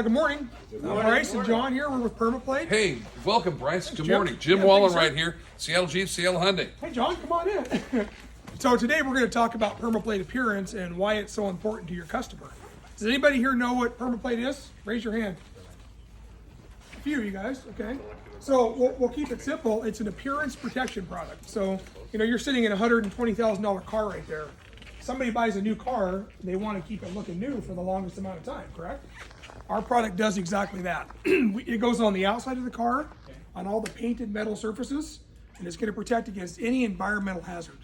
Good morning. Bryce and John here. We're with PermaPlate. Hey, welcome, Bryce. Good Jim. morning. Jim Yeah, Wallen thanks, right here. Seattle Jeep, Seattle Hyundai. Hey, John, come on in. So today we're going to talk about PermaPlate appearance and why it's so important to your customer. Does anybody here know what PermaPlate is? Raise your hand. A few of you guys, okay. So we'll keep it simple. It's an appearance protection product. So, you know, you're sitting in a $120,000 car right there. Somebody buys a new car, they want to keep it looking new for the longest amount of time, correct? Our product does exactly that. It goes on the outside of the car, on all the painted metal surfaces, and it's going to protect against any environmental hazard.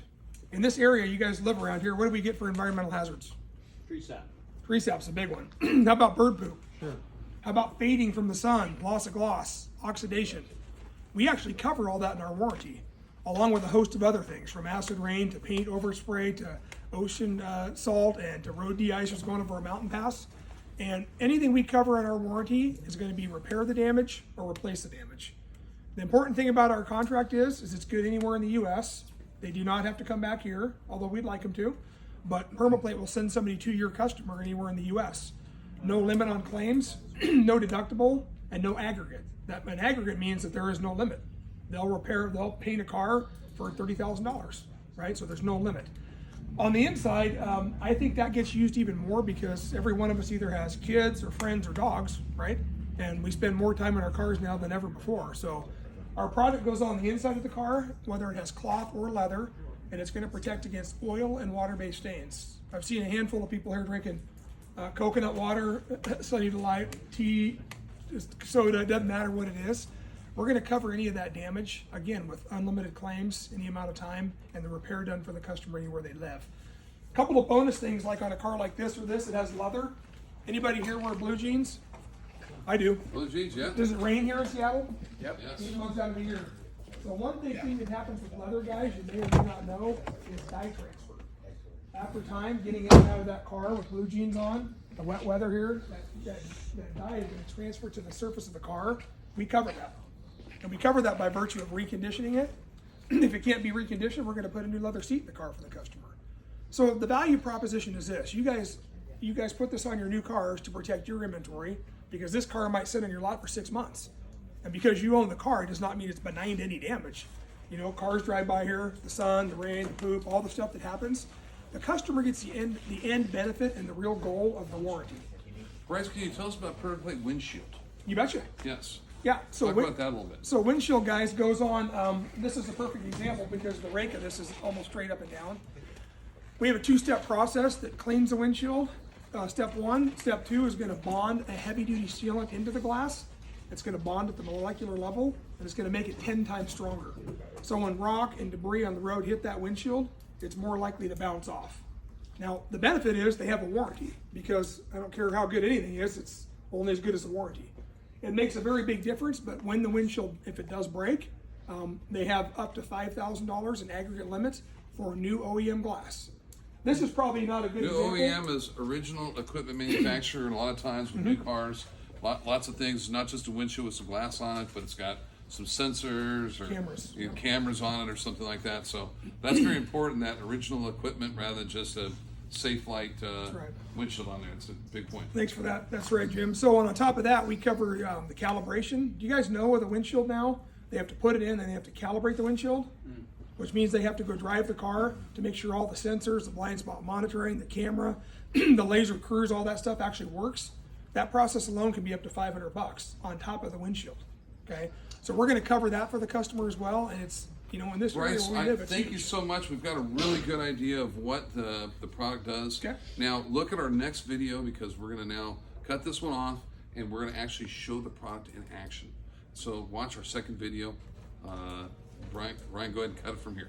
In this area, you guys live around here, what do we get for environmental hazards? Tree sap. Tree sap's a big one. How about bird poop? Sure. How about fading from the sun, loss of gloss, oxidation? We actually cover all that in our warranty, along with a host of other things, from acid rain to paint overspray to ocean salt and to road de-icers going over a mountain pass. And anything we cover in our warranty is going to be repair the damage or replace the damage. The important thing about our contract is it's good anywhere in the U.S. They do not have to come back here, although we'd like them to. But PermaPlate will send somebody to your customer anywhere in the U.S. No limit on claims, no deductible, and no aggregate. An aggregate means that there is no limit. They'll paint a car for $30,000, right? So there's no limit. On the inside, I think that gets used even more because every one of us either has kids or friends or dogs, right? And we spend more time in our cars now than ever before. So our product goes on the inside of the car, whether it has cloth or leather, and it's going to protect against oil and water-based stains. I've seen a handful of people here drinking coconut water, Sunny Delight, tea, soda, it doesn't matter what it is. We're going to cover any of that damage, again, with unlimited claims, any amount of time, and the repair done for the customer anywhere they live. A couple of bonus things, like on a car like this or this, it has leather. Anybody here wear blue jeans? I do. Blue jeans, yeah. Does it rain here in Seattle? Yep. Yes. 8 months out of the year. So one thing that happens with leather, guys, you may or may not know, is dye transfer. After time, getting in and out of that car with blue jeans on, the wet weather here, that dye is going to transfer to the surface of the car. We cover that. And we cover that by virtue of reconditioning it. If it can't be reconditioned, we're going to put a new leather seat in the car for the customer. So the value proposition is this. You guys put this on your new cars to protect your inventory because this car might sit on your lot for 6 months. And because you own the car, it does not mean it's benign to any damage. You know, cars drive by here, the sun, the rain, the poop, all the stuff that happens. The customer gets the end benefit and the real goal of the warranty. Bryce, can you tell us about PermaPlate windshield? You betcha. Yes. Yeah, so Talk about that a little bit. So windshield, guys, goes on, this is a perfect example because the rake of this is almost straight up and down. We have a 2-step process that cleans the windshield. Step 1, step 2 is gonna bond a heavy duty sealant into the glass. It's gonna bond at the molecular level and it's gonna make it 10 times stronger. So when rock and debris on the road hit that windshield, it's more likely to bounce off. Now, the benefit is they have a warranty because I don't care how good anything is, it's only as good as the warranty. It makes a very big difference, but when the windshield, if it does break, they have up to $5,000 in aggregate limits for new OEM glass. This is probably not a good example. New OEM is original equipment manufacturer, and a lot of times with new cars, lots of things, not just a windshield with some glass on it, but it's got some sensors or cameras on it or something like that. So that's very important, that original equipment rather than just a safe light windshield on there. It's a big point. Thanks for that. That's right, Jim. So on top of that, we cover the calibration. Do you guys know with a windshield now, they have to put it in and they have to calibrate the windshield, which means they have to go drive the car to make sure all the sensors, the blind spot monitoring, the camera, the laser cruise, all that stuff actually works. That process alone can be up to $500 on top of the windshield. Okay, so we're going to cover that for the customer as well, and it's, you know, in this area Bryce, where we live, it's thank huge. you so much. We've got a really good idea of what the product does. Okay. Now, look at our next video because we're going to now cut this one off and we're going to actually show the product in action. So watch our second video. Ryan, go ahead and cut it from here.